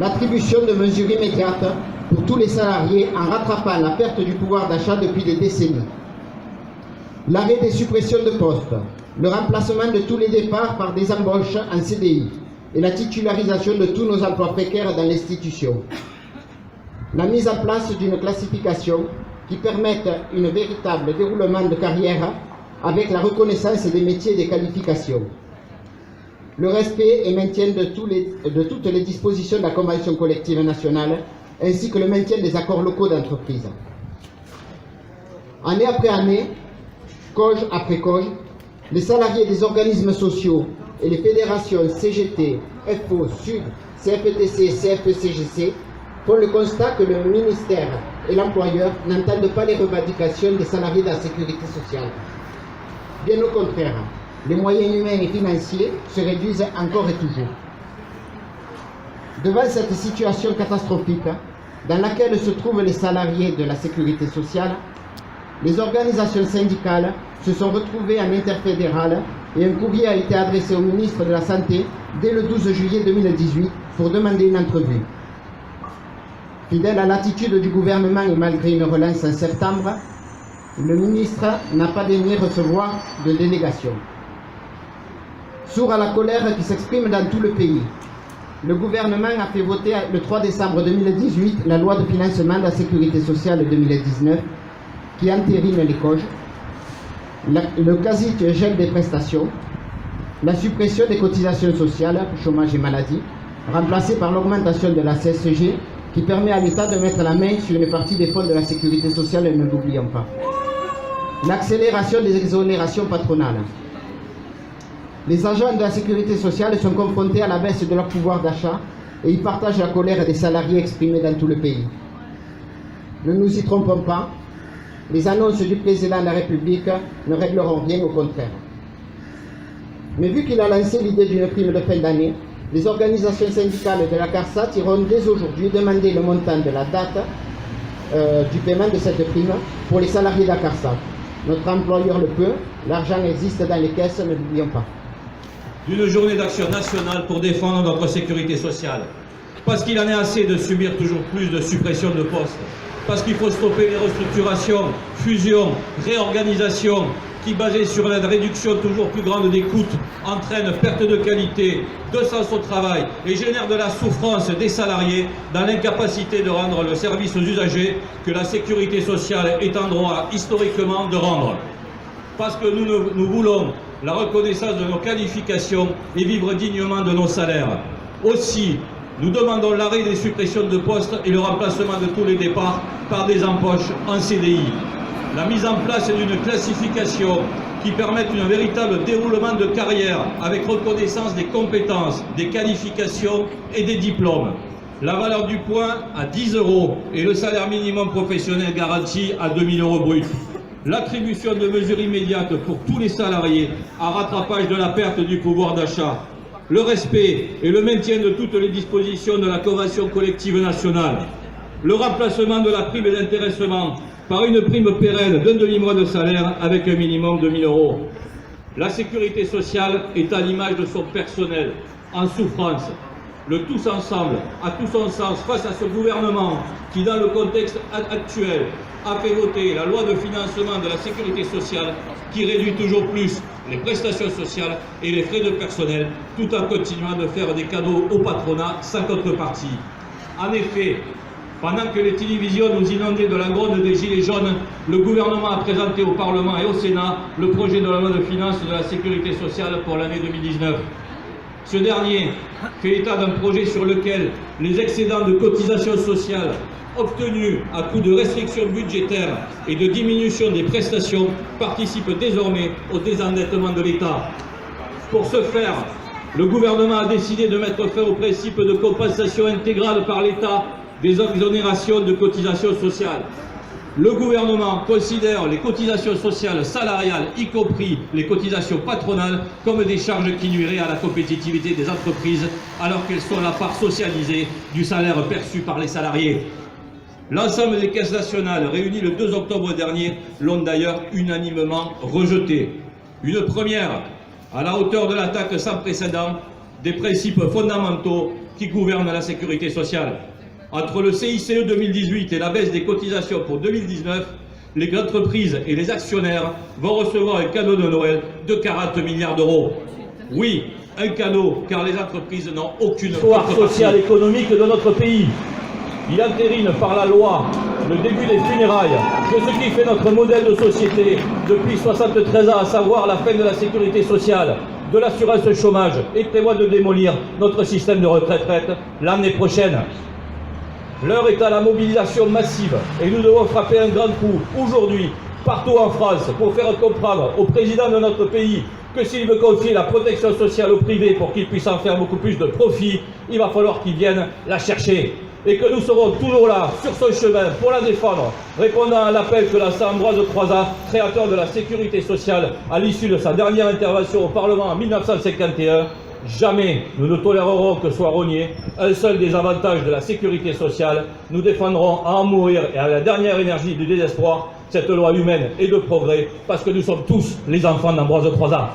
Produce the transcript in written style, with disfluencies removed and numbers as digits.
l'attribution de mesures immédiates pour tous les salariés en rattrapant la perte du pouvoir d'achat depuis des décennies, l'arrêt des suppressions de postes, le remplacement de tous les départs par des embauches en CDI et la titularisation de tous nos emplois précaires dans l'institution, la mise en place d'une classification qui permette un véritable déroulement de carrière avec la reconnaissance des métiers et des qualifications, le respect et maintien de toutes les dispositions de la Convention collective nationale, ainsi que le maintien des accords locaux d'entreprise. Année après année, COGE après COGE, les salariés des organismes sociaux et les fédérations CGT, FO, SUD, CFTC et CFE-CGC font le constat que le ministère et l'employeur n'entendent pas les revendications des salariés de la sécurité sociale. Bien au contraire, les moyens humains et financiers se réduisent encore et toujours. Devant cette situation catastrophique dans laquelle se trouvent les salariés de la sécurité sociale, les organisations syndicales se sont retrouvées en interfédérale et un courrier a été adressé au ministre de la Santé dès le 12 juillet 2018 pour demander une entrevue. Fidèle à l'attitude du gouvernement et malgré une relance en septembre, le ministre n'a pas daigné recevoir de délégation. Sourd à la colère qui s'exprime dans tout le pays, le gouvernement a fait voter le 3 décembre 2018 la loi de financement de la sécurité sociale 2019 qui entérine les COGE, le quasi-gel des prestations, la suppression des cotisations sociales, chômage et maladie, remplacée par l'augmentation de la CSG qui permet à l'État de mettre la main sur une partie des fonds de la sécurité sociale, et ne l'oublions pas. L'accélération des exonérations patronales. Les agents de la sécurité sociale sont confrontés à la baisse de leur pouvoir d'achat et ils partagent la colère des salariés exprimée dans tout le pays. Ne nous y trompons pas, les annonces du président de la République ne régleront rien, au contraire. Mais vu qu'il a lancé l'idée d'une prime de fin d'année, les organisations syndicales de la CARSAT iront dès aujourd'hui demander le montant de la date du paiement de cette prime pour les salariés de la CARSAT. Notre employeur le peut, l'argent existe dans les caisses, ne l'oublions pas. D'une journée d'action nationale pour défendre notre sécurité sociale. Parce qu'il en est assez de subir toujours plus de suppressions de postes. Parce qu'il faut stopper les restructurations, fusions, réorganisations qui, basées sur la réduction toujours plus grande des coûts, entraînent perte de qualité, de sens au travail et génèrent de la souffrance des salariés dans l'incapacité de rendre le service aux usagers que la sécurité sociale est en droit historiquement de rendre. Parce que nous voulons la reconnaissance de nos qualifications et vivre dignement de nos salaires. Aussi, nous demandons l'arrêt des suppressions de postes et le remplacement de tous les départs par des embauches en CDI. La mise en place d'une classification qui permette un véritable déroulement de carrière avec reconnaissance des compétences, des qualifications et des diplômes. La valeur du point à 10 € et le salaire minimum professionnel garanti à 2 000 € bruts. L'attribution de mesures immédiates pour tous les salariés en rattrapage de la perte du pouvoir d'achat. Le respect et le maintien de toutes les dispositions de la Convention collective nationale. Le remplacement de la prime d'intéressement par une prime pérenne d'un demi-mois de salaire avec un minimum de 1 000 €. La sécurité sociale est à l'image de son personnel, en souffrance. Le tous ensemble a tout son sens face à ce gouvernement qui, dans le contexte actuel, a fait voter la loi de financement de la sécurité sociale qui réduit toujours plus les prestations sociales et les frais de personnel, tout en continuant de faire des cadeaux au patronat sans contrepartie. En effet, pendant que les télévisions nous inondaient de la gronde des gilets jaunes, le gouvernement a présenté au Parlement et au Sénat le projet de la loi de finances de la sécurité sociale pour l'année 2019. Ce dernier fait état d'un projet sur lequel les excédents de cotisations sociales obtenus à coup de restrictions budgétaires et de diminution des prestations participent désormais au désendettement de l'État. Pour ce faire, le gouvernement a décidé de mettre fin au principe de compensation intégrale par l'État des exonérations de cotisations sociales. Le gouvernement considère les cotisations sociales salariales, y compris les cotisations patronales, comme des charges qui nuiraient à la compétitivité des entreprises, alors qu'elles sont la part socialisée du salaire perçu par les salariés. L'ensemble des caisses nationales réunies le 2 octobre dernier l'ont d'ailleurs unanimement rejeté. Une première, à la hauteur de l'attaque sans précédent, des principes fondamentaux qui gouvernent la sécurité sociale. Entre le CICE 2018 et la baisse des cotisations pour 2019, les entreprises et les actionnaires vont recevoir un cadeau de Noël de 40 milliards d'euros. Oui, un cadeau, car les entreprises n'ont aucune histoire sociale et économique de notre pays. Il entérine par la loi le début des funérailles de ce qui fait notre modèle de société depuis 73 ans, à savoir la fin de la sécurité sociale, de l'assurance chômage, et prévoit de démolir notre système de retraite l'année prochaine. L'heure est à la mobilisation massive et nous devons frapper un grand coup aujourd'hui, partout en France, pour faire comprendre au président de notre pays que s'il veut confier la protection sociale au privé pour qu'il puisse en faire beaucoup plus de profit, il va falloir qu'il vienne la chercher. Et que nous serons toujours là, sur son chemin, pour la défendre, répondant à l'appel que lance Ambroise Croizat, créateur de la sécurité sociale, à l'issue de sa dernière intervention au Parlement en 1951. Jamais nous ne tolérerons que soit rogné un seul des avantages de la sécurité sociale. Nous défendrons à en mourir et à la dernière énergie du désespoir cette loi humaine et de progrès, parce que nous sommes tous les enfants d'Ambroise Croizat.